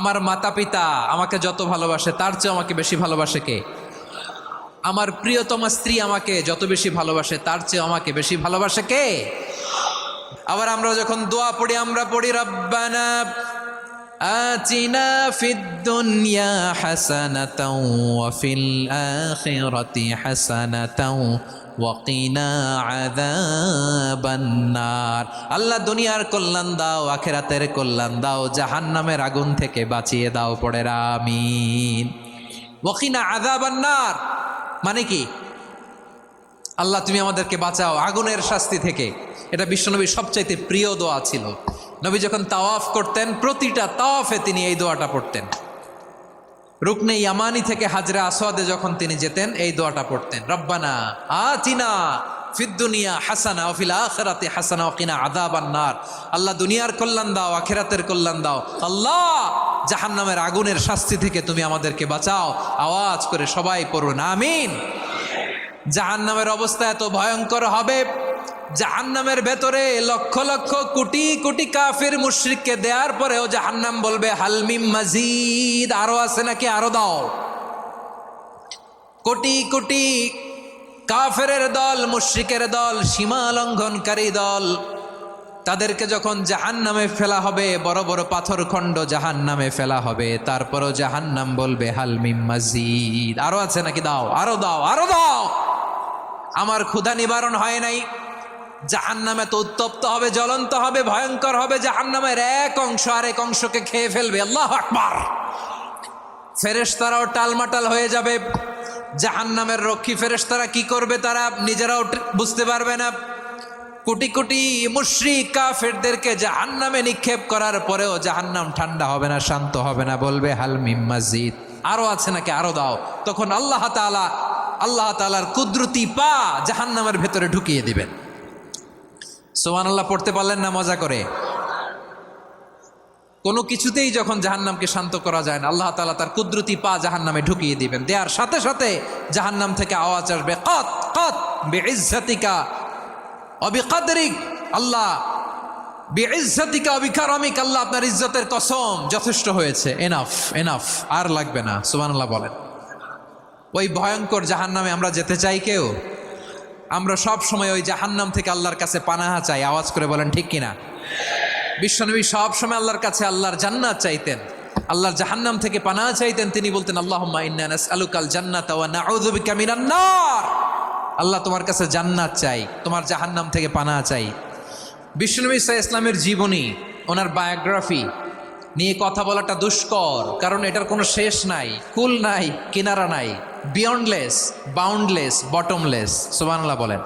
আমার মাতা পিতা আমাকে যত ভালোবাসে তার চেয়ে আমাকে বেশি ভালোবাসে কে? আমার প্রিয়তমা স্ত্রী আমাকে যত বেশি ভালোবাসে তার চেয়ে আমাকে বেশি ভালোবাসে কে? আবার আমরা যখন দোয়া পড়ি আমরা পড়ি রব্বানা আতিনা ফিদ দুনিয়া হাসানাতাও ওয়া ফিল আখিরাতি হাসানাতাও ওয়া কিনা আযাবান নার। আল্লাহ দুনিয়ার কল্যাণ দাও, আখিরাতের কল্যাণ দাও, জাহান্নামের আগুন থেকে বাঁচিয়ে দাও। পড়ে আমিন। ওয়া কিনা আযাবান নার মানে কি? আল্লাহ তুমি আমাদেরকে বাঁচাও আগুনের শাস্তি থেকে। এটা বিশ্বনবীর সবচাইতে প্রিয় দোয়া ছিল। নবী যখন তাওয়াফ করতেন প্রতিটা তাওয়াফে তিনি এই দোয়াটা পড়তেন। রুকনে ইয়ামানি থেকে হাজরে আসওয়াদে যখন তিনি যেতেন এই দোয়াটা পড়তেন, রব্বানা আতিনা ফিদ দুনিয়া হাসানা ওয়া ফিল আখিরাতি হাসানা ওয়া কিনা আযাবান নার। আল্লাহ দুনিয়ার কল্যাণ দাও, আখিরাতের কল্যাণ দাও। আল্লাহ জাহান্নামের আগুনের শাস্তি থেকে তুমি আমাদেরকে বাঁচাও। আওয়াজ করে সবাই পড়ুন আমিন। জাহান্নামের অবস্থা এত ভয়ঙ্কর হবে, জাহান্নামের ভেতরে লক্ষ লক্ষ কোটি কোটি কাফির মুশরিককে দেওয়ার পরেও জাহান্নাম বলবে হালমিম মাজিদ, আরো আছে নাকি, আরো দাও। কোটি কোটি কাফেরের দল, মুশরিকের দল, সীমা লঙ্ঘনকারী দল, তাদেরকে যখন জাহান্নামে ফেলা হবে, বড় বড় পাথর খণ্ড জাহান্নামে ফেলা হবে, তারপরও জাহান্নাম বলবে হালমিম মাজিদ, আরো আছে নাকি, দাও, আরো দাও, আরো দাও। আমার ক্ষুধা নিবারণ হয় নাই। জাহান্নামে তো উত্তপ্ত হবে, জ্বলন্ত হবে, ভয়ঙ্কর হবে। জাহান্নামের এক অংশ আরেক অংশকে খেয়ে ফেলবে। আল্লাহু আকবার। ফেরেশতারাও টালমাটাল হয়ে যাবে। জাহান্নামের রক্ষী ফেরেশতারা কি করবে তারা নিজেরাও বুঝতে পারবে না। কোটি কোটি মুশরিক কাফেরদেরকে জাহান্নামে নিক্ষেপ করার পরেও জাহান্নাম ঠান্ডা হবে না, শান্ত হবে না, বলবে হাল মিম মাজিদ, আরো আছে নাকি, আরো দাও। তখন আল্লাহ তাআলার কুদরতি পা জাহান্নামের ভেতরে ঢুকিয়ে দিবেন। সুবহানাল্লাহ পড়তে পারলেন না মজা করে? কোনো কিছুতেই যখন জাহান্নামকে শান্ত করা যায় না, আল্লাহ তাআলা তার কুদরতি পা জাহান্নামে ঢুকিয়ে দিবেন। দেওয়ার সাথে সাথে জাহান্নাম থেকে আওয়াজ আসবে, কত কত বিইজ্জাতিকা ওয়া বিকদরিক, আল্লাহ বিইজ্জাতিকা ওয়া বিকারামিক, আল্লাহ আপনার ইজ্জতের কসম, যথেষ্ট হয়েছে, এনাফ এনাফ, আর লাগবে না। সুবহানাল্লাহ বলেন। ওই ভয়ঙ্কর জাহান্নামে আমরা যেতে চাই কেউ? আমরা সব সময় ওই জাহান্নাম থেকে আল্লাহর কাছে পানাহা চাই। আওয়াজ করে বলেন ঠিক কিনা? বিশ্বনবী সব সময় আল্লাহর কাছে আল্লাহর জান্নাত চাইতেন, আল্লাহর জাহান্নাম থেকে পানাহা চাইতেন। তিনি বলতেন আল্লাহুম্মা ইন্না নাসআলুকাল জান্নাতা ওয়া নাউযু বিকা মিনান নার। আল্লাহ তোমার কাছে জান্নাত চাই, তোমার জাহান্নাম থেকে পানাহা চাই। বিশ্বনবী সাল্লাল্লাহু আলাইহি ইসলামের জীবনী, ওনার বায়োগ্রাফি নিয়ে কথা বলাটা দুষ্কর, কারণ এটার কোনো শেষ নাই, কুল নাই, কিনারা নাই, বিয়ন্ডলেস, বাউন্ডলেস, বটমলেস। সুবহানাল্লাহ বলেন।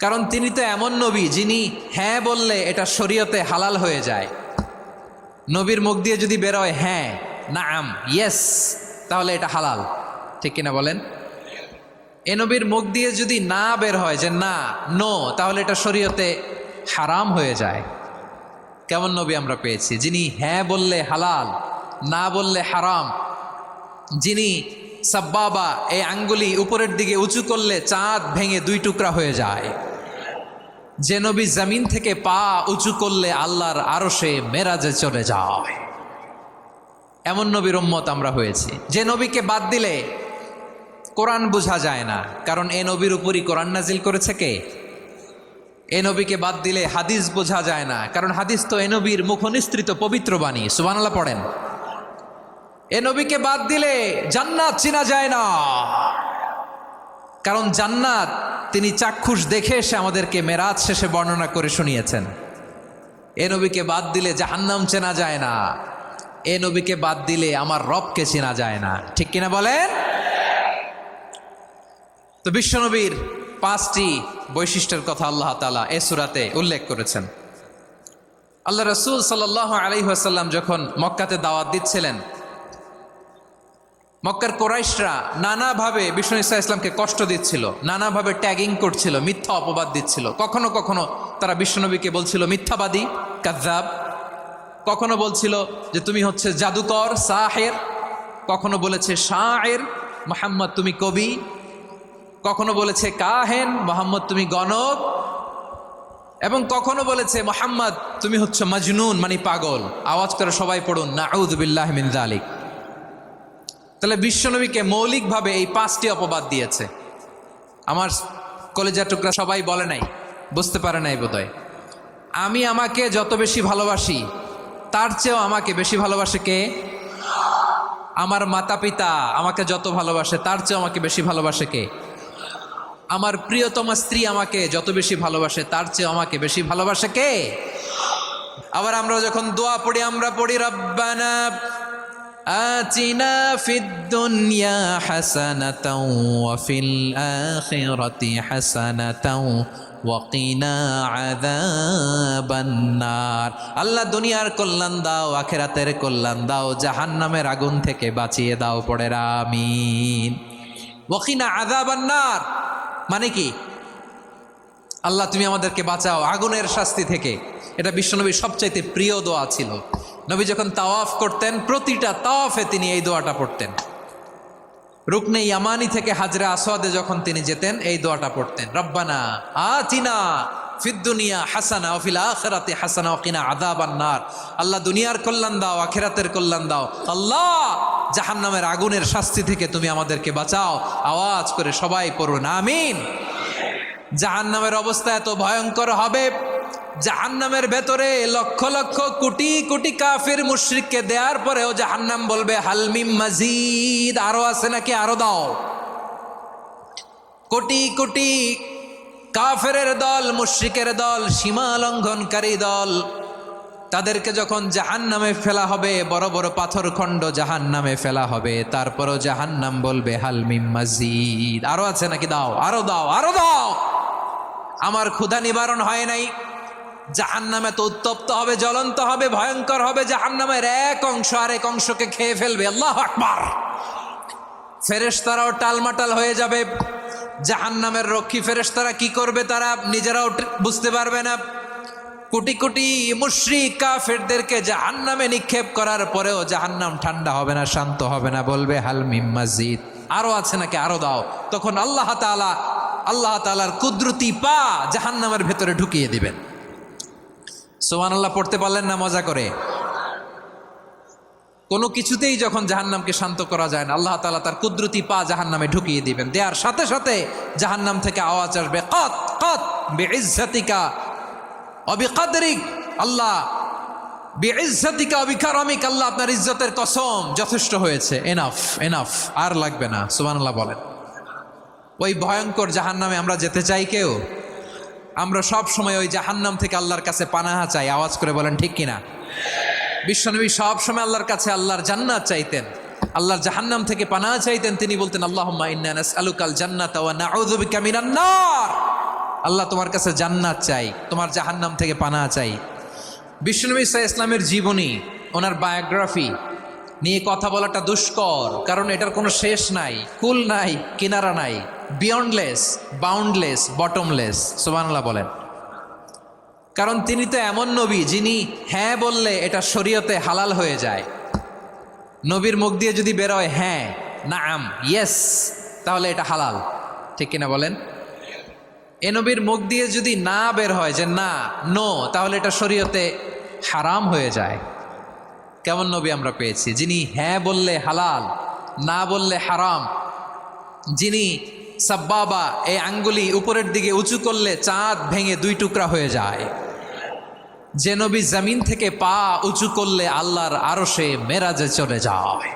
কারণ তিনি তো এমন নবী যিনি হ্যাঁ বললে এটা শরীয়তে হালাল হয়ে যায়। নবীর মুখ দিয়ে যদি বেরোয় হ্যাঁ, নাম, ইয়েস, তাহলে এটা হালাল, ঠিক কিনা বলেন? এ নবীর মুখ দিয়ে যদি না বের হয় যে না, নো, তাহলে এটা শরীয়তে হারাম হয়ে যায়। কেমন নবী আমরা পেয়েছি, যিনি হ্যাঁ বললে হালাল, না বললে হারাম, যিনি সাব্বাবা, এই আঙ্গুলি উপরের দিকে উঁচু করলে চাঁদ ভেঙে দুই টুকরা হয়ে যায়, যে নবী জমিন থেকে পা উঁচু করলে আল্লাহর আরশে মেরাজে চলে যায়, এমন নবীর উম্মত আমরা হয়েছি। যে নবীকে বাদ দিলে কোরআন বোঝা যায় না, কারণ এ নবীর উপরই কোরআন নাজিল করেছে কে? এ নবীকে বাদ দিলে হাদিস বোঝা যায় না, কারণ হাদিস তো এ নবীর মুখনিসৃত পবিত্র বাণী। সুবহানাল্লাহ পড়েন। এ নবীকে বাদ দিলে জান্নাত চিনা যায় না, কারণ জান্নাত তিনি চাক্ষুষ দেখে এসে আমাদেরকে মেরাজ শেষে বর্ণনা করে শুনিয়েছেন। এ নবীকে বাদ দিলে জাহান্নাম চেনা যায় না, এ নবীকে বাদ দিলে আমার রবকে চেনা যায় না, ঠিক কিনা বলেন? তো বিশ্বনবীর 5টি বৈশিষ্ট্যের কথা আল্লাহ তাআলা এ সূরাতে উল্লেখ করেছেন। আল্লাহ রাসূল সাল্লাল্লাহু আলাইহি ওয়াসাল্লাম যখন মক্কাতে দাওয়াত দিচ্ছিলেন, মক্কার কুরাইশরা নানাভাবে বিষ্ণু ঈসা ইসলামকে কষ্ট দিচ্ছিল, নানাভাবে ট্যাগিং করছিল, মিথ্যা অপবাদ দিচ্ছিল। কখনো কখনো তারা বিশ্বনবীকে বলছিল মিথ্যাবাদী, কাযযাব। কখনো বলছিল যে তুমি হচ্ছে জাদুকর, সাহের। কখনো বলেছে শায়ের, মুহাম্মদ তুমি কবি। কখনো বলেছে কাহেন, মুহাম্মদ তুমি গণক। এবং কখনো বলেছে মোহাম্মদ তুমি হচ্ছে মাজনুন মানে পাগল। আওয়াজ করে সবাই পড়ুন নাউযু বিল্লাহি মিন যালিক। তাহলে বিশ্বনবীকে মৌলিকভাবে এই 5টি অপবাদ দিয়েছে। আমার কলেজার টুকরা সবাই বলে নাই, বুঝতে পারে নাই বোধহয়। আমি আমাকে যত বেশি ভালোবাসি তার চেয়েও আমাকে বেশি ভালোবাসে কে? আমার মাতা পিতা আমাকে যত ভালোবাসে তার চেয়েও আমাকে বেশি ভালোবাসে কে? আমার প্রিয়তমা স্ত্রী আমাকে যত বেশি ভালোবাসে তার চেয়েও আমাকে বেশি ভালোবাসে কে? আবার আমরা যখন দোয়া পড়ি আমরা পড়ি রব্বানা আতিনা ফিদ দুনিয়া হাসানাতাও ওয়া ফিল আখিরাতি হাসানাতাও ওয়া কিনা আযাবান নার। আল্লাহ দুনিয়ার কল্যাণ দাও, আখিরাতের কল্যাণ দাও, জাহান্নামের আগুন থেকে বাঁচিয়ে দাও। পড়ে আমিন। ওয়া কিনা আযাবান নার মানে কি? আল্লাহ তুমি আমাদেরকে বাঁচাও আগুনের শাস্তি থেকে। এটা বিশ্বনবীর সবচাইতে প্রিয় দোয়া ছিল। নবী যখন তাওয়াফ করতেন প্রতিটা তাওয়াফে তিনি এই দোয়াটা পড়তেন। রুকনে ইয়ামানি থেকে হাজরে আসওয়াদে যখন তিনি যেতেন এই দোয়াটা পড়তেন, রব্বানা আতিনা ফিদ দুনিয়া হাসানা ওয়া ফিল আখিরাতি হাসানা ওয়া কিনা আযাবান নার। আল্লাহ দুনিয়ার কল্যাণ দাও, আখিরাতের কল্যাণ দাও। আল্লাহ জাহান্নামের আগুনের শাস্তি থেকে তুমি আমাদেরকে বাঁচাও। আওয়াজ করে সবাই পড়ুন আমিন। জাহান্নামের অবস্থা এত ভয়ঙ্কর হবে, জাহান্নামের ভেতরে লক্ষ লক্ষ কোটি কোটি কাফির মুশরিককে দেওয়ার পরেও জাহান্নাম বলবে হাল মিম মাজিদ, আরো আছে নাকি, আরো দাও। কোটি কোটি কাফেরের দল, মুশরিকের দল, সীমা লঙ্ঘনকারী দল, তাদেরকে যখন জাহান্নামে ফেলা হবে, বড় বড় পাথর খণ্ড জাহান্নামে ফেলা হবে, তারপরও জাহান্নাম বলবে হাল মিম মাজিদ, আরো আছে নাকি, দাও, আরো দাও, আরো দাও। আমার ক্ষুধা নিবারণ হয় নাই। জাহান্নামে তো উত্তপ্ত হবে, জ্বলন্ত হবে, ভয়ঙ্কর হবে। জাহান্নামের এক অংশ আরেক অংশকে খেয়ে ফেলবে। আল্লাহু আকবার। ফেরেশতারাও টালমাটাল হয়ে যাবে। জাহান্নামের রক্ষী ফেরেশতারা কি করবে তারা নিজেরাও বুঝতে পারবে না। কোটি কোটি মুশরিক কাফেরদেরকে জাহান্নামে নিক্ষেপ করার পরেও জাহান্নাম ঠান্ডা হবে না, শান্ত হবে না, বলবে হাল মিম মাজিদ, আরো আছে নাকি, আরো দাও। তখন আল্লাহ তাআলার কুদরতি পা জাহান্নামের ভেতরে ঢুকিয়ে দিবেন। সুবহানাল্লাহ পড়তে পারলেন না মজা করে? কোনো কিছুতেই যখন জাহান্নামকে শান্ত করা যায় না, আল্লাহ তাআলা তার কুদরতি পা জাহান্নামে ঢুকিয়ে দিবেন। দেওয়ার সাথে সাথে জাহান্নাম থেকে আওয়াজ আসবে কত কত বিইজ্জাতিকা ওয়া বিকদরিক। আল্লাহ বিইজ্জাতিকা ওয়া বিকারামিক, আল্লাহ আপনার ইজ্জতের কসম, যথেষ্ট হয়েছে, এনাফ এনাফ, আর লাগবে না। সুবহানাল্লাহ বলেন। ওই ভয়ঙ্কর জাহান্নামে আমরা যেতে চাই কেউ? আমরা সব সময় ওই জাহান্নাম থেকে আল্লাহর কাছে পানাহা চাই। আওয়াজ করে বলেন ঠিক কিনা? বিশ্বনবী সব সময় আল্লাহর কাছে আল্লাহর জান্নাত চাইতেন, আল্লাহর জাহান্নাম থেকে পানাহা চাইতেন। তিনি বলতেন আল্লাহুম্মা ইন্না নাসআলুকাল জান্নাতা ওয়া নাউযু বিকা মিনান নার। আল্লাহ তোমার কাছে জান্নাত চাই, তোমার জাহান্নাম থেকে পানাহা চাই। বিশ্বনবী সাল্লাল্লাহু আলাইহি ইসলামের জীবনী, ওনার বায়োগ্রাফি নিয়ে কথা বলাটা দুষ্কর, কারণ এটার কোনো শেষ নাই, কুল নাই, কিনারা নাই, বিয়ন্ডলেস, বাউন্ডলেস, বটমলেস। সুবহানাল্লাহ বলেন। কারণ তিনি তো এমন নবী যিনি হ্যাঁ বললে এটা শরীয়তে হালাল হয়ে যায়। নবীর মুখ দিয়ে যদি বেরোয় হ্যাঁ, নাম, ইয়েস, তাহলে এটা হালাল, ঠিক কিনা বলেন? এ নবীর মুখ দিয়ে যদি না বের হয় যে না, নো, তাহলে এটা শরীয়তে হারাম হয়ে যায়। কেমন নবী আমরা পেয়েছি, যিনি হ্যাঁ বললে হালাল, না বললে হারাম, যিনি সাব্বাবা এই আঙ্গুলি উপরের দিকে উঁচু করলে চাঁদ ভেঙে 2 টুকরা হয়ে যায়, যে নবী জমিন থেকে পা উঁচু করলে আল্লাহর আরশে মেরাজে চলে যায়,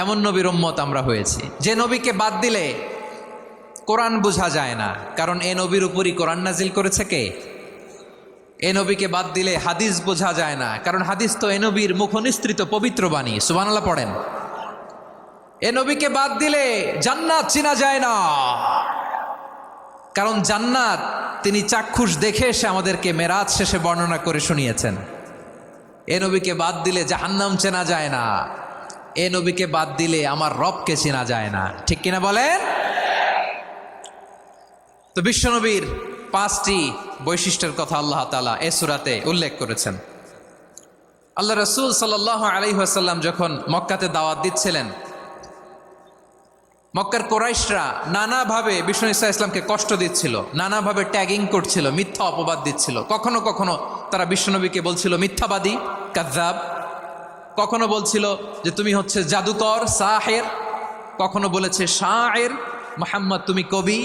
এমন নবীর উম্মত আমরা হয়েছি। যে নবীকে বাদ দিলে কোরআন বোঝা যায় না, কারণ এ নবীর উপরই কোরআন নাজিল করেছে কে? এ নবীকে বাদ দিলে হাদিস বোঝা যায় না, কারণ হাদিস তো এ নবীর মুখনিসৃত পবিত্র বাণী। সুবহানাল্লাহ পড়েন। এ নবীকে বাদ দিলে জান্নাত চিনা যায় না, কারণ জান্নাত তিনি চাক্ষুষ দেখে এসে আমাদেরকে মেরাজ শেষে বর্ণনা করে শুনিয়েছেন। এ নবীকে বাদ দিলে জাহান্নাম চেনা যায় না, এ নবীকে বাদ দিলে আমার রবকে চেনা যায় না, ঠিক কিনা বলেন? তো বিশ্বনবীর 5টি বৈশিষ্ট্যের কথা আল্লাহ তাআলা এই সূরাতে উল্লেখ করেছেন। আল্লাহ রাসূল সাল্লাল্লাহু আলাইহি ওয়াসাল্লাম যখন মক্কাতে দাওয়াত দিচ্ছিলেন, মক্কার কোরাইশরা নানাভাবে বিষ্ণু ইসা ইসলামকে কষ্ট দিচ্ছিল, নানাভাবে ট্যাগিং করছিল, মিথ্যা অপবাদ দিচ্ছিল। কখনো কখনো তারা বিশ্বনবীকে বলছিল মিথ্যাবাদী, কাযযাব। কখনো বলছিল যে তুমি হচ্ছে জাদুকর, সাহের। কখনো বলেছে শায়ের, মুহাম্মদ তুমি কবি।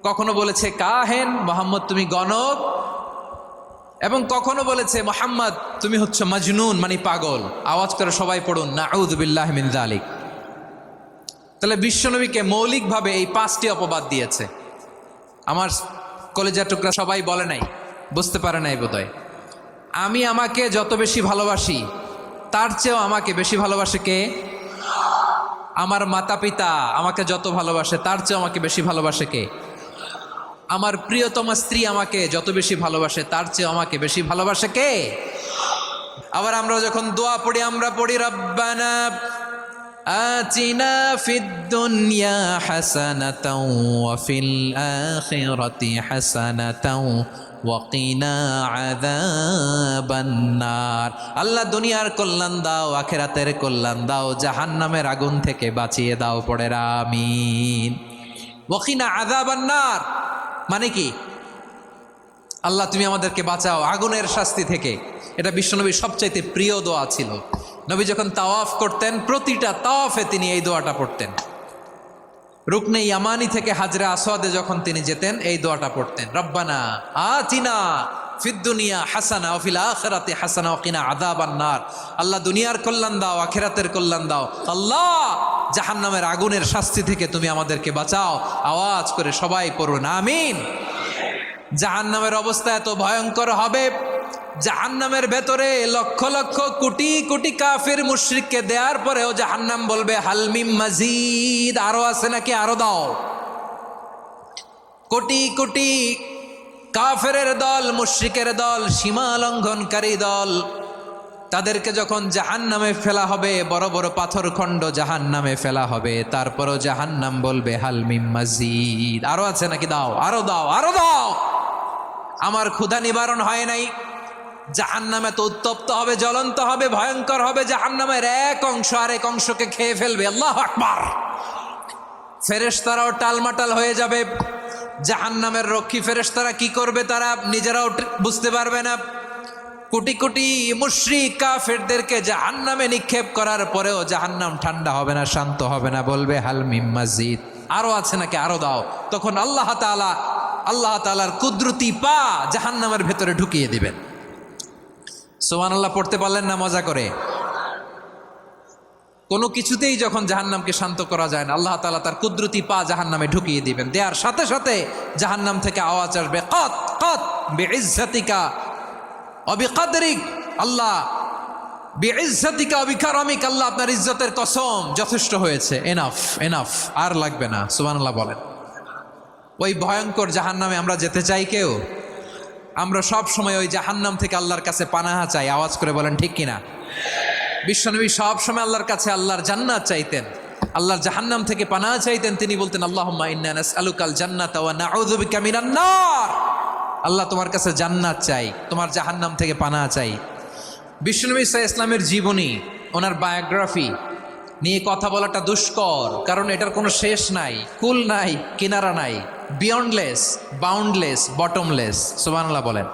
কখনো বলেছে কাহেন, মুহাম্মদ তুমি গণক। এবং কখনো বলেছে মুহাম্মদ তুমি হচ্ছে মজনুন, মানে পাগল। আওয়াজ করে সবাই পড়ুন নাউযু বিল্লাহি মিন যালিক। তাহলে বিশ্বনবীকে মৌলিকভাবে এই 5টি অপবাদ দিয়েছে। আমার কলেজার টুকরা সবাই বলে নাই, বুঝতে পারে নাই বোধহয়। আমি আমাকে যত বেশি ভালোবাসি তার চেয়েও আমাকে বেশি ভালোবাসে কে? আমার মাতা পিতা আমাকে যত ভালোবাসে তার চেয়েও আমাকে বেশি ভালোবাসে কে? আমার প্রিয়তমা স্ত্রী আমাকে যত বেশি ভালোবাসে তার চেয়েও আমাকে বেশি ভালোবাসে কে? আবার আমরা যখন দোয়া পড়ি, আমরা পড়ি রব্বানা আতিনা ফিদ দুনিয়া হাসানাতাও ওয়া ফিল আখিরাতি হাসানাতাও ওয়া কিনা আযাবান নার। আল্লাহ দুনিয়ার কল্যাণ দাও, আখিরাতের কল্যাণ দাও, জাহান্নামের আগুন থেকে বাঁচিয়ে দাও। পড়ে আমিন। ওয়া কিনা আযাবান নার মানে কি? আল্লাহ তুমি আমাদেরকে বাঁচাও আগুনের শাস্তি থেকে। এটা বিশ্বনবীর সবচাইতে প্রিয় দোয়া ছিল। নবী যখন তাওয়াফ করতেন, প্রতিটা তাওয়াফে তিনি এই দোয়াটা পড়তেন। রুকনে ইয়ামানি থেকে হাজরে আসওয়াদে যখন তিনি যেতেন, এই দোয়াটা পড়তেন, রব্বানা আতিনা ফিদ দুনিয়া হাসানা ওয়া ফিল আখিরাতি হাসানা ওয়া কিনা আযাবান নার। আল্লাহ দুনিয়ার কল্যাণ দাও, আখিরাতের কল্যাণ দাও। আল্লাহ জাহান্নামের আগুনের শাস্তি থেকে তুমি আমাদেরকে বাঁচাও। আওয়াজ করে সবাই পড়ুন আমিন। জাহান্নামের অবস্থা এত ভয়ঙ্কর হবে, জাহান্নামের ভেতরে লক্ষ লক্ষ কোটি কোটি কাফির মুশরিককে দেওয়ার পরেও জাহান্নাম বলবে হালমিম মাজিদ, আরো আছে নাকি, আরো দাও। কোটি কোটি কাফেরের দল, মুশরিকের দল, সীমা লঙ্ঘনকারী দল, তাদেরকে যখন জাহান্নামে ফেলা হবে, বড় বড় পাথর খণ্ড জাহান্নামে ফেলা হবে, তারপরও জাহান্নাম বলবে হালমিম মাজিদ, আরো আছে নাকি, দাও, আরো দাও, আরো দাও। আমার ক্ষুধা নিবারণ হয় নাই। জাহান্নামে তো উত্তপ্ত হবে, জ্বলন্ত হবে, ভয়ঙ্কর হবে। জাহান্নামের এক অংশ আরেক অংশকে খেয়ে ফেলবে। আল্লাহু আকবার। ফেরেশতারাও টালমাটাল হয়ে যাবে। জাহান্নামের রক্ষী ফেরেশতারা কি করবে তারা নিজেরাও বুঝতে পারবে না। কোটি কোটি মুশরিক কাফেরদেরকে জাহান্নামে নিক্ষেপ করার পরেও জাহান্নাম ঠান্ডা হবে না, শান্ত হবে না, বলবে হাল মিম মাজিদ, আরো আছে নাকি, আরো দাও। তখন আল্লাহ তাআলার কুদরতি পা জাহান্নামের ভেতরে ঢুকিয়ে দিবেন। সুবহানাল্লাহ পড়তে পারলেন না মজা করে? কোনো কিছুতেই যখন জাহান্নামকে শান্ত করা যায় না, আল্লাহ তাআলা তার কুদরতি পা জাহান্নামে ঢুকিয়ে দিবেন। দেওয়ার সাথে সাথে জাহান্নাম থেকে আওয়াজ আসবে, কত কত বিইজ্জাতিকা ওয়া বিকদরিক। আল্লাহ বিইজ্জাতিকা ওয়া বিকারামিক, আল্লাহ আপনার ইজ্জতের কসম, যথেষ্ট হয়েছে, এনাফ এনাফ, আর লাগবে না। সুবহানাল্লাহ বলেন। ওই ভয়ঙ্কর জাহান্নামে আমরা যেতে চাই কেউ? আমরা সব সময় ওই জাহান্নাম থেকে আল্লাহর কাছে পানাহা চাই। আওয়াজ করে বলেন ঠিক কিনা? বিশ্বনবী সব সময় আল্লাহর কাছে আল্লাহর জান্নাত চাইতেন, আল্লাহর জাহান্নাম থেকে পানাহা চাইতেন। তিনি বলতেন আল্লাহুম্মা ইন্না নাসআলুকাল জান্নাতা ওয়া নাউযু বিকা মিনান নার। আল্লাহ তোমার কাছে জান্নাত চাই, তোমার জাহান্নাম থেকে পানাহা চাই। বিশ্বনবী সাল্লাল্লাহু আলাইহি ইসলামের জীবনী, ওনার বায়োগ্রাফি নিয়ে কথা বলাটা দুষ্কর, কারণ এটার কোনো শেষ নাই, কুল নাই, কিনারা নাই, বিয়ন্ডলেস, বাউন্ডলেস, বটমলেস। সুবহানাল্লাহ বলেন।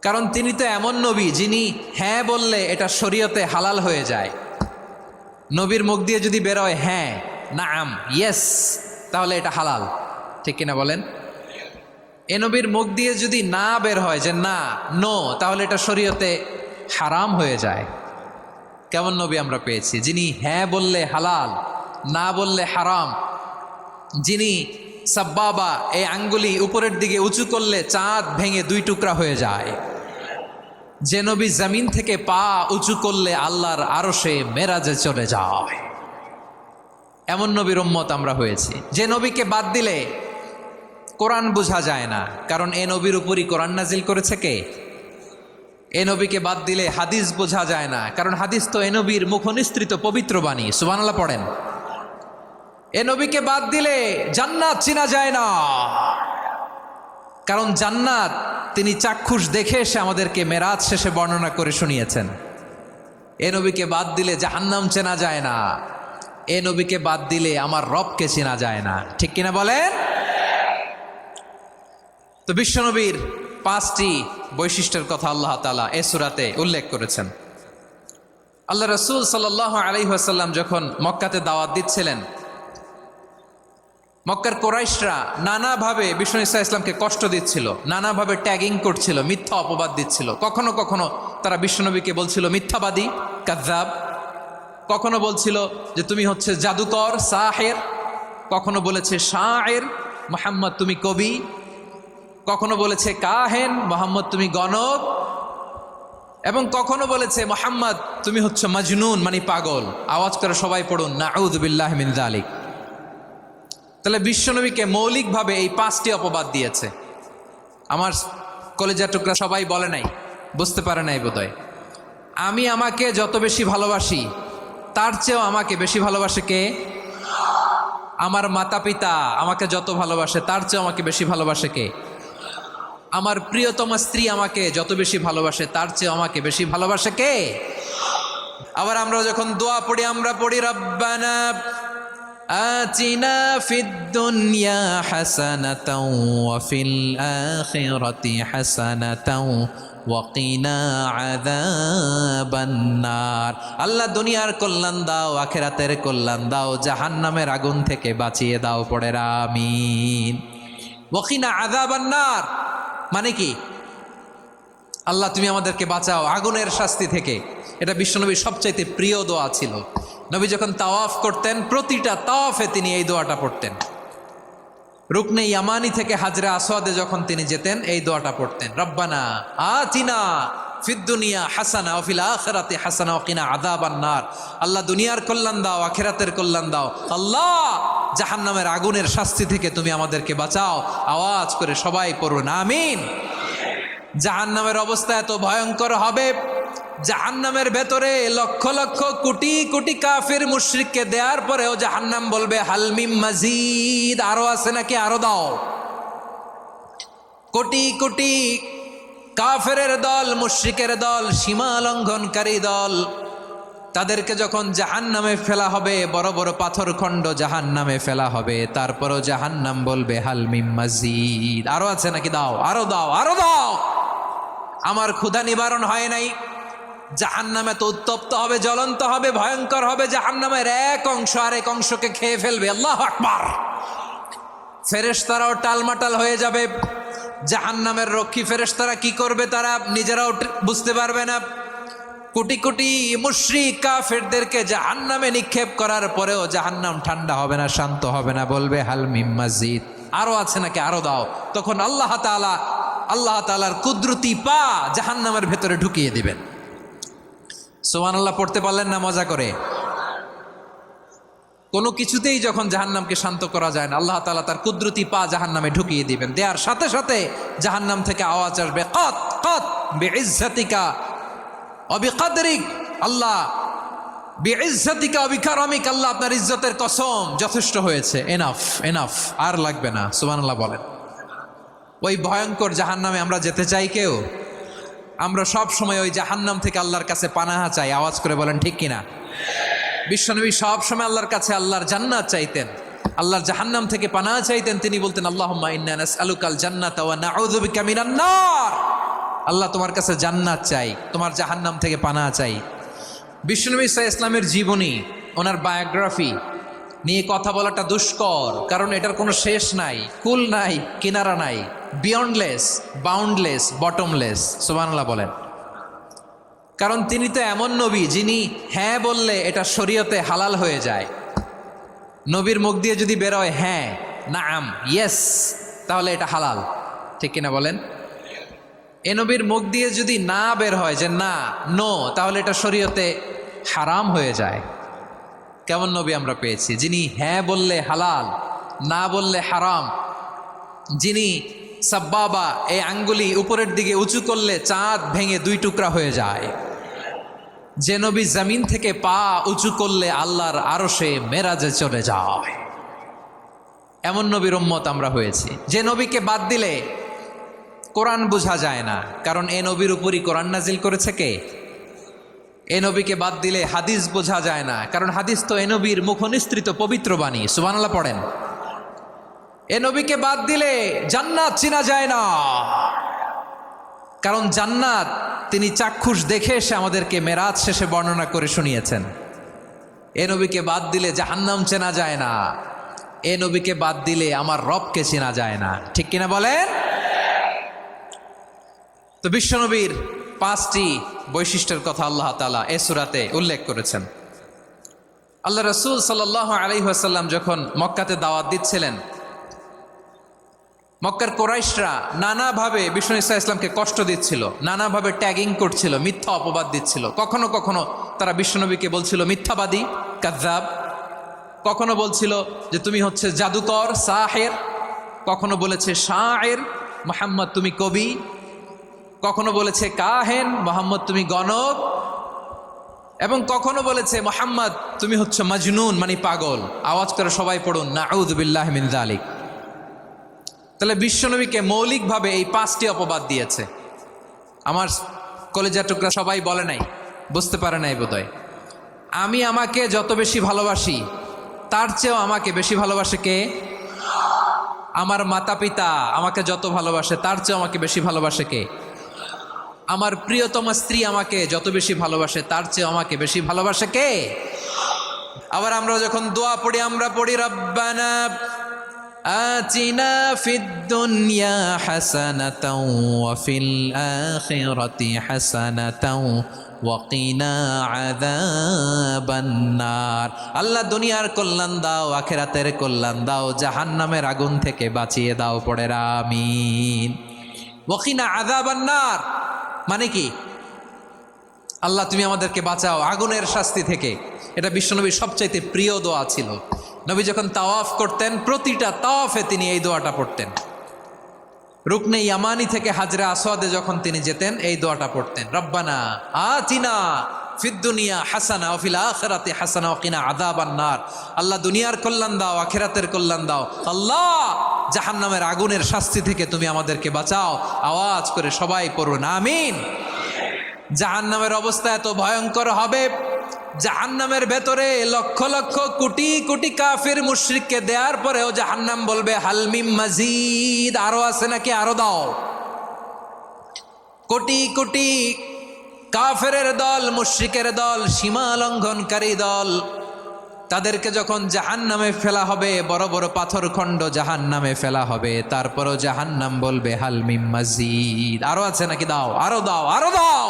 কারণ তিনি তো এমন নবী যিনি হ্যাঁ বললে এটা শরীয়তে হালাল হয়ে যায়। নবীর মুখ দিয়ে যদি বেরোয় হ্যাঁ, নাম, ইয়েস, তাহলে এটা হালাল, ঠিক কিনা বলেন? এ নবীর মুখ দিয়ে যদি না বের হয় যে না, নো, তাহলে এটা শরীয়তে হারাম হয়ে যায়। কেমন নবী আমরা পেয়েছি, যিনি হ্যাঁ বললে হালাল, না বললে হারাম, যিনি সাব্বাবা, এই আঙ্গুলি উপরের দিকে উঁচু করলে চাঁদ ভেঙে 2 টুকরা হয়ে যায়, যে নবী জমিন থেকে পা উঁচু করলে আল্লাহর আরশে মেরাজে চলে যায়, এমন নবীর উম্মত আমরা হয়েছি। যে নবীকে বাদ দিলে কোরআন বোঝা যায় না, কারণ এ নবীর উপরই কোরআন নাজিল করেছে কে? এ নবীকে বাদ দিলে হাদিস বোঝা যায় না, কারণ হাদিস তো এ নবীর মুখনিসৃত পবিত্র বাণী। সুবহানাল্লাহ পড়েন। এ নবীকে বাদ দিলে জান্নাত চিনা যায় না, কারণ জান্নাত তিনি চাক্ষুষ দেখে এসে আমাদেরকে মেরাজ শেষে বর্ণনা করে শুনিয়েছেন। এ নবীকে বাদ দিলে জাহান্নাম চেনা যায় না। এ নবীকে বাদ দিলে আমার রবকে চেনা যায় না, ঠিক কিনা বলেন? তো বিশ্বনবীর 5টি বৈশিষ্ট্যের কথা আল্লাহ তাআলা এই সূরাতে উল্লেখ করেছেন। আল্লাহ রাসূল সাল্লাল্লাহু আলাইহি ওয়াসাল্লাম যখন মক্কাতে দাওয়াত দিচ্ছিলেন, মক্কার কুরাইশরা নানাভাবে বিষ্ণু ঈসা ইসলামকে কষ্ট দিচ্ছিল, নানাভাবে ট্যাগিং করছিল, মিথ্যা অপবাদ দিচ্ছিল। কখনো কখনো তারা বিশ্বনবীকে বলছিল মিথ্যাবাদী, কাযযাব। কখনো বলছিল যে তুমি হচ্ছে জাদুকর, সাহের। কখনো বলেছে শায়ের, মুহাম্মদ তুমি কবি। কখনো বলেছে কাহেন, মুহাম্মদ তুমি গণক। এবং কখনো বলেছে মুহাম্মদ তুমি হচ্ছে মাজনুন, মানে পাগল। আওয়াজ করে সবাই পড়ুন নাউযু বিল্লাহি মিন যালিক। তাহলে বিশ্বনবীকে মৌলিকভাবে এই 5টি অপবাদ দিয়েছে। আমার কলেজার টুকরা সবাই বলে নাই, বুঝতে পারে নাই বোধহয়। আমি আমাকে যত বেশি ভালোবাসি তার চেয়েও আমাকে বেশি ভালোবাসে কে? আমার মাতা পিতা আমাকে যত ভালোবাসে তার চেয়েও আমাকে বেশি ভালোবাসে কে? আমার প্রিয়তমা স্ত্রী আমাকে যত বেশি ভালোবাসে তার চেয়েও আমাকে বেশি ভালোবাসে কে? আবার আমরা যখন দোয়া পড়ি, আমরা পড়ি রব্বানা আতিনা ফিদ দুনিয়া হাসানাতাও ওয়া ফিল আখিরাতি হাসানাতাও ওয়া কিনা আযাবান নার। আল্লাহ দুনিয়ার কল্যাণ দাও, আখিরাতের কল্যাণ দাও, জাহান্নামের আগুন থেকে বাঁচিয়ে দাও। পড়ে আমিন। ওয়া কিনা আযাবান নার মানে কি? আল্লাহ তুমি আমাদেরকে বাঁচাও আগুনের শাস্তি থেকে। এটা বিশ্বনবীর সবচাইতে প্রিয় দোয়া ছিল। নবী যখন তাওয়াফ করতেন, প্রতিটা তাওয়াফে তিনি এই দোয়াটা পড়তেন। রুকনে ইয়ামানি থেকে হাজরে আসওয়াদে যখন তিনি যেতেন, এই দোয়াটা পড়তেন, রব্বানা আতিনা ফিদ দুনিয়া হাসানা ওয়া ফিল আখিরাতি হাসানা ওয়া কিনা আযাবান নার। আল্লাহ দুনিয়ার কল্যাণ দাও, আখিরাতের কল্যাণ দাও। আল্লাহ জাহান্নামের আগুনের শাস্তি থেকে তুমি আমাদেরকে বাঁচাও। আওয়াজ করে সবাই পড়ুন আমিন। জাহান্নামের অবস্থা এত ভয়ঙ্কর হবে, জাহান্নামের ভেতরে লক্ষ লক্ষ কোটি কোটি কাফির মুশরিককে দেওয়ার পরেও জাহান্নাম বলবে হাল মিম মাজিদ, আরো আছে নাকি, আরো দাও। কোটি কোটি কাফেরের দল, মুশরিকের দল, সীমা লঙ্ঘনকারী দল, তাদেরকে যখন জাহান্নামে ফেলা হবে, বড় বড় পাথরখণ্ড জাহান্নামে ফেলা হবে, তারপরও জাহান্নাম বলবে হাল মিম মাজিদ, আরো আছে নাকি, দাও, আরো দাও, আরো দাও। আমার ক্ষুধা নিবারণ হয় নাই। জাহান্নামে তো উত্তপ্ত হবে, জ্বলন্ত হবে, ভয়ঙ্কর হবে। জাহান্নামের এক অংশ আরেক অংশকে খেয়ে ফেলবে। আল্লাহু আকবার। ফেরেশতারাও টালমাটাল হয়ে যাবে। জাহান্নামের রক্ষী ফেরেশতারা কি করবে তারা নিজেরাও বুঝতে পারবে না। কোটি কোটি মুশরিক কাফেরদেরকে জাহান্নামে নিক্ষেপ করার পরেও জাহান্নাম ঠান্ডা হবে না, শান্ত হবে না, বলবে হাল মিম মাজিদ, আরো আছে নাকি, আরো দাও। তখন আল্লাহ তাআলার কুদরতি পা জাহান্নামের ভেতরে ঢুকিয়ে দিবেন। সুবহানাল্লাহ পড়তে পারলেন না মজা করে? কোনো কিছুতেই যখন জাহান্নামকে শান্ত করা যায় না, আল্লাহ তাআলা তার কুদরতি পা জাহান্নামে ঢুকিয়ে দিবেন। দেওয়ার সাথে সাথে জাহান্নাম থেকে আওয়াজ আসবে, কত কত বিইজ্জাতিকা ওয়া বিকদরিক। আল্লাহ বিইজ্জাতিকা ওয়া বিকারামিক, আল্লাহ আপনার ইজ্জতের কসম, যথেষ্ট হয়েছে, এনাফ এনাফ, আর লাগবে না। সুবহানাল্লাহ বলেন। ওই ভয়ঙ্কর জাহান্নামে আমরা যেতে চাই কেউ? আমরা সব সময় ওই জাহান্নাম থেকে আল্লাহর কাছে পানাহা চাই। আওয়াজ করে বলেন ঠিক কিনা? বিশ্বনবী সব সময় আল্লাহর কাছে আল্লাহর জান্নাত চাইতেন, আল্লাহর জাহান্নাম থেকে পানাহা চাইতেন। তিনি বলতেন আল্লাহুম্মা ইন্না নাসআলুকাল জান্নাতা ওয়া নাউযু বিকা মিনান নার। আল্লাহ তোমার কাছে জান্নাত চাই, তোমার জাহান্নাম থেকে পানাহা চাই। বিশ্বনবী সাল্লাল্লাহু আলাইহি ইসলামের জীবনী, ওনার বায়োগ্রাফি নিয়ে কথা বলাটা দুষ্কর, কারণ এটার কোনো শেষ নাই, কুল নাই, কিনারা নাই, বিয়ন্ডলেস, বাউন্ডলেস, বটমলেস। সুবহানাল্লাহ বলেন। কারণ তিনি তো এমন নবী যিনি হ্যাঁ বললে এটা শরীয়তে হালাল হয়ে যায়। নবীর মুখ দিয়ে যদি বেরোয় হ্যাঁ, নাম, ইয়েস, তাহলে এটা হালাল, ঠিক কিনা বলেন? এ নবীর মুখ দিয়ে যদি না বের হয় যে না, নো, তাহলে এটা শরীয়তে হারাম হয়ে যায়। কেমন নবী আমরা পেয়েছি, যিনি হ্যাঁ বললে হালাল, না বললে হারাম, যিনি সাব্বাবা, এই আঙ্গুলি উপরের দিকে উঁচু করলে চাঁদ ভেঙে 2 টুকরা হয়ে যায়, যে নবী জমিন থেকে পা উঁচু করলে আল্লাহর আরশে মেরাজে চলে যায়, এমন নবীর উম্মত আমরা হয়েছি। যে নবীকে বাদ দিলে কোরআন বোঝা যায় না, কারণ এ নবীর উপরই কোরআন নাজিল করেছে কে? এ নবীকে বাদ দিলে হাদিস বোঝা যায় না, কারণ হাদিস তো এ নবীর মুখনিসৃত পবিত্র বাণী। সুবহানাল্লাহ পড়েন। এ নবীকে বাদ দিলে জান্নাত চেনা যায় না, কারণ জান্নাত তিনি চাক্ষুষ দেখে এসে আমাদেরকে মেরাজ শেষে বর্ণনা করে শুনিয়েছেন। এ নবীকে বাদ দিলে জাহান্নাম চেনা যায় না, এ নবীকে বাদ দিলে আমার রবকে চেনা যায় না। ঠিক কিনা বলেন? তো বিশ্বনবীর 5টি বৈশিষ্ট্যের কথা আল্লাহ তাআলা এ সূরাতে উল্লেখ করেছেন। আল্লাহ রাসূল সাল্লাল্লাহু আলাইহি ওয়াসাল্লাম যখন মক্কাতে দাওয়াত দিচ্ছিলেন, মক্কার কোরাইশরা নানাভাবে বিষ্ণু ঈসা ইসলামকে কষ্ট দিচ্ছিল, নানাভাবে ট্যাগিং করছিল, মিথ্যা অপবাদ দিচ্ছিল। কখনো কখনো তারা বিশ্বনবীকে বলছিল মিথ্যাবাদী, কাযযাব। কখনো বলছিল যে তুমি হচ্ছে জাদুকর, সাহের। কখনো বলেছে শায়ের, মুহাম্মদ তুমি কবি। কখনো বলেছে কাহেন, মুহাম্মদ তুমি গণক। এবং কখনো বলেছে মুহাম্মদ তুমি হচ্ছে মাজনুন, মানে পাগল। আওয়াজ করে সবাই পড়ুন নাউযু বিল্লাহি মিন যালিক। তাহলে বিশ্বনবীকে মৌলিকভাবে এই 5টি অপবাদ দিয়েছে। আমার কলেজা টুকরা সবাই বলে নাই, বুঝতে পারে নাই বোধহয়। আমি আমাকে যত বেশি ভালোবাসি তার চেয়েও আমাকে বেশি ভালোবাসে কে? আমার মাতা পিতা আমাকে যত ভালোবাসে তার চেয়েও আমাকে বেশি ভালোবাসে কে? আমার প্রিয়তমা স্ত্রী আমাকে যত বেশি ভালোবাসে তার চেয়েও আমাকে বেশি ভালোবাসে কে? আবার আমরা যখন দোয়া পড়ি, আমরা পড়ি রব্বানা আতিনা ফিদ দুনিয়া হাসানাতাও ওয়া ফিল আখিরাতি হাসানাতাও ওয়া কিনা আযাবান নার। আল্লাহ দুনিয়ার কল্যাণ দাও, আখিরাতের কল্যাণ দাও, জাহান্নামের আগুন থেকে বাঁচিয়ে দাও। পড়ে আমিন। ওয়া কিনা আযাবান নার মানে কি? আল্লাহ তুমি আমাদেরকে বাঁচাও আগুনের শাস্তি থেকে। এটা বিশ্বনবীর সবচাইতে প্রিয় দোয়া ছিল। নবী যখন তাওয়াফ করতেন, প্রতিটা তাওয়াফে তিনি এই দোয়াটা পড়তেন। রুকনে ইয়ামানি থেকে হাজরে আসওয়াদে যখন তিনি যেতেন, এই দোয়াটা পড়তেন, রব্বানা আতিনা ফিদ দুনিয়া হাসানা ওয়া ফিল আখিরাতি হাসানা ওয়া কিনা আযাবান নার। আল্লাহ দুনিয়ার কল্যাণ দাও, আখিরাতের কল্যাণ দাও। আল্লাহ জাহান্নামের আগুনের শাস্তি থেকে তুমি আমাদেরকে বাঁচাও। আওয়াজ করে সবাই পড়ুন আমিন। জাহান্নামের অবস্থা এত ভয়ঙ্কর হবে, জাহান্নামের ভেতরে লক্ষ লক্ষ কোটি কোটি কাফির মুশরিককে দেওয়ার পরেও জাহান্নাম বলবে হালমিম মাজিদ, আরো আছে নাকি, আরো দাও। কোটি কোটি কাফেরের দল, মুশরিকের দল, সীমা লঙ্ঘনকারী দল, তাদেরকে যখন জাহান্নামে ফেলা হবে, বড় বড় পাথর খণ্ড জাহান্নামে ফেলা হবে, তারপরও জাহান্নাম বলবে হালমিম মাজিদ, আরো আছে নাকি, দাও, আরো দাও, আরো দাও।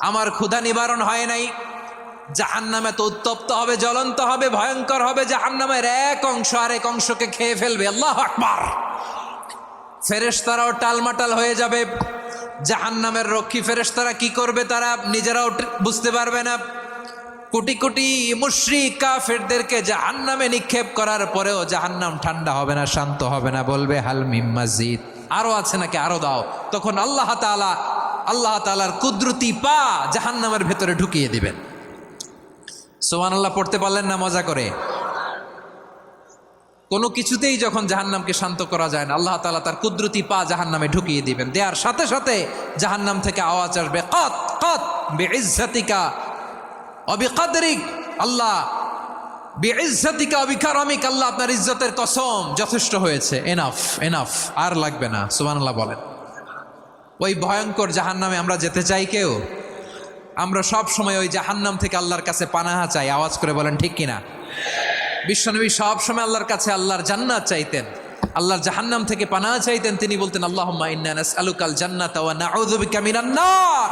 আমার ক্ষুধা নিবারণ হয় নাই। জাহান্নামে তো উত্তপ্ত হবে, জ্বলন্ত হবে, ভয়ঙ্কর হবে। জাহান্নামের এক অংশ আরেক অংশকে খেয়ে ফেলবে। আল্লাহু আকবার। ফেরেশতারাও টালমাটাল হয়ে যাবে। জাহান্নামের রক্ষী ফেরেশতারা কি করবে তারা নিজেরাও বুঝতে পারবে না। কোটি কোটি মুশরিক কাফেরদেরকে জাহান্নামে নিক্ষেপ করার পরেও জাহান্নাম ঠান্ডা হবে না, শান্ত হবে না, বলবে হাল মিম মাজিদ, আরো আছে নাকি, আরো দাও। তখন আল্লাহ তাআলার কুদরতি পা জাহান্নামের ভেতরে ঢুকিয়ে দিবেন। সুবহানাল্লাহ পড়তে পারলেন না মজা করে? কোনো কিছুতেই যখন জাহান্নামকে শান্ত করা যায় না, আল্লাহ তাআলা তার কুদরতি পা জাহান্নামে ঢুকিয়ে দিবেন। দেওয়ার সাথে সাথে জাহান্নাম থেকে আওয়াজ আসবে, কত কত বিইজ্জাতিকা ওয়া বিকদরিক। আল্লাহ বিইজ্জাতিকা ওয়া বিকারামিক, আল্লাহ আপনার ইজ্জতের কসম, যথেষ্ট হয়েছে, এনাফ এনাফ, আর লাগবে না। সুবহানাল্লাহ বলেন। ওই ভয়ঙ্কর জাহান্নামে আমরা যেতে চাই কেউ? আমরা সব সময় ওই জাহান্নাম থেকে আল্লাহর কাছে পানাহা চাই। আওয়াজ করে বলেন ঠিক কিনা? বিশ্বনবী সব সময় আল্লাহর কাছে আল্লাহর জান্নাত চাইতেন, আল্লাহর জাহান্নাম থেকে পানাহা চাইতেন। তিনি বলতেন আল্লাহুম্মা ইন্না নাসআলুকাল জান্নাতা ওয়া নাউযু বিকা মিনান নার।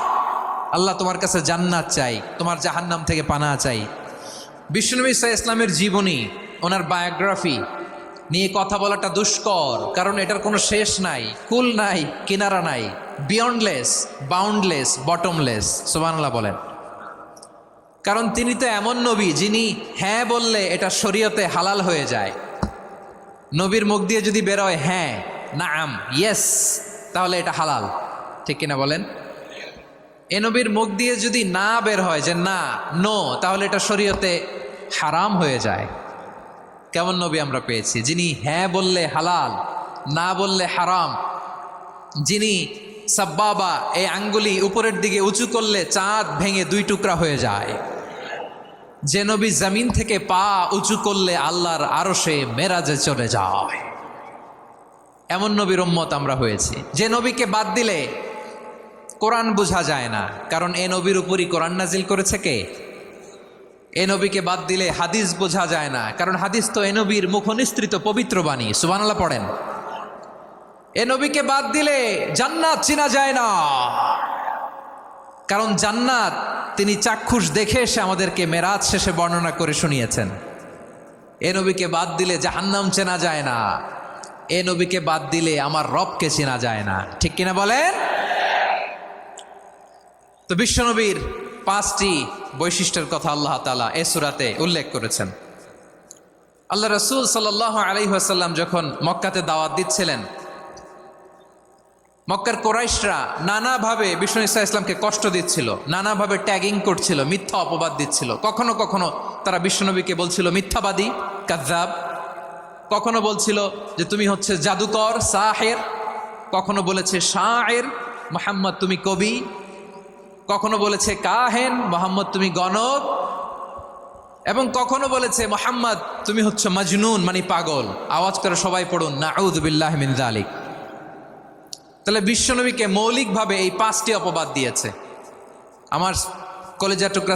আল্লাহ তোমার কাছে জান্নাত চাই, তোমার জাহান্নাম থেকে পানাহা চাই। বিশ্বনবী সাল্লাল্লাহু আলাইহি ইসলামের জীবনী, ওনার বায়োগ্রাফি নিয়ে কথা বলাটা দুষ্কর, কারণ এটার কোনো শেষ নাই, কুল নাই, কিনারা নাই, বিয়ন্ডলেস, বাউন্ডলেস, বটমলেস। সুবহানাল্লাহ বলেন। কারণ তিনি তো এমন নবী যিনি হ্যাঁ বললে এটা শরীয়তে হালাল হয়ে যায়। নবীর মুখ দিয়ে যদি বেরোয় হ্যাঁ, নাম, ইয়েস, তাহলে এটা হালাল। ঠিক কিনা বলেন? এ নবীর মুখ দিয়ে যদি না বের হয় যে না, নো, তাহলে এটা শরীয়তে হারাম হয়ে যায়। কেমন নবী আমরা পেয়েছি, যিনি হ্যাঁ বললে হালাল, না বললে হারাম, যিনি সাব্বাবা, এই আঙ্গুলি উপরের দিকে উঁচু করলে চাঁদ ভেঙে 2 টুকরা হয়ে যায়। যে নবী জমিন থেকে পা উঁচু করলে আল্লাহর আরশে মেরাজে চলে যায়, এমন নবীর উম্মত আমরা হয়েছি। যে নবীকে বাদ দিলে কোরআন বোঝা যায় না, কারণ এ নবীর উপরই কোরআন নাজিল করেছে কে? এ নবীকে বাদ দিলে হাদিস বোঝা যায় না, কারণ হাদিস তো এ নবীর মুখনিসৃত পবিত্র বাণী। সুবহানাল্লাহ পড়েন। এ নবীকে বাদ দিলে জান্নাত চেনা যায় না, কারণ জান্নাত তিনি চাক্ষুষ দেখে এসে আমাদেরকে মেরাজ শেষে বর্ণনা করে শুনিয়েছেন। এ নবীকে বাদ দিলে জাহান্নাম চেনা যায় না, এ নবীকে বাদ দিলে আমার রবকে চেনা যায় না। ঠিক কিনা বলেন? তো বিশ্বনবীর 5টি বৈশিষ্ট্যের কথা আল্লাহ তাআলা এই সূরাতে উল্লেখ করেছেন। আল্লাহ রাসূল সাল্লাল্লাহু আলাইহি ওয়াসাল্লাম যখন মক্কাতে দাওয়াত দিচ্ছিলেন, মক্কার কোরাইশরা নানাভাবে বিষ্ণু ঈসা ইসলামকে কষ্ট দিচ্ছিল, নানাভাবে ট্যাগিং করছিল, মিথ্যা অপবাদ দিচ্ছিল। কখনো কখনো তারা বিশ্বনবীকে বলছিল মিথ্যাবাদী, কাযযাব। কখনো বলছিল যে তুমি হচ্ছে জাদুকর, সাহের। কখনো বলেছে শায়ের, মুহাম্মদ তুমি কবি। কখনো বলেছে কাহেন, মুহাম্মদ তুমি গণক। এবং কখনো বলেছে মুহাম্মদ তুমি হচ্ছে মাজনুন, মানে পাগল। আওয়াজ করে সবাই পড়ুন নাউযু বিল্লাহি মিন যালিক। তাহলে বিশ্বনবীকে মৌলিকভাবে এই 5টি অপবাদ দিয়েছে। আমার কলেজার টুকরা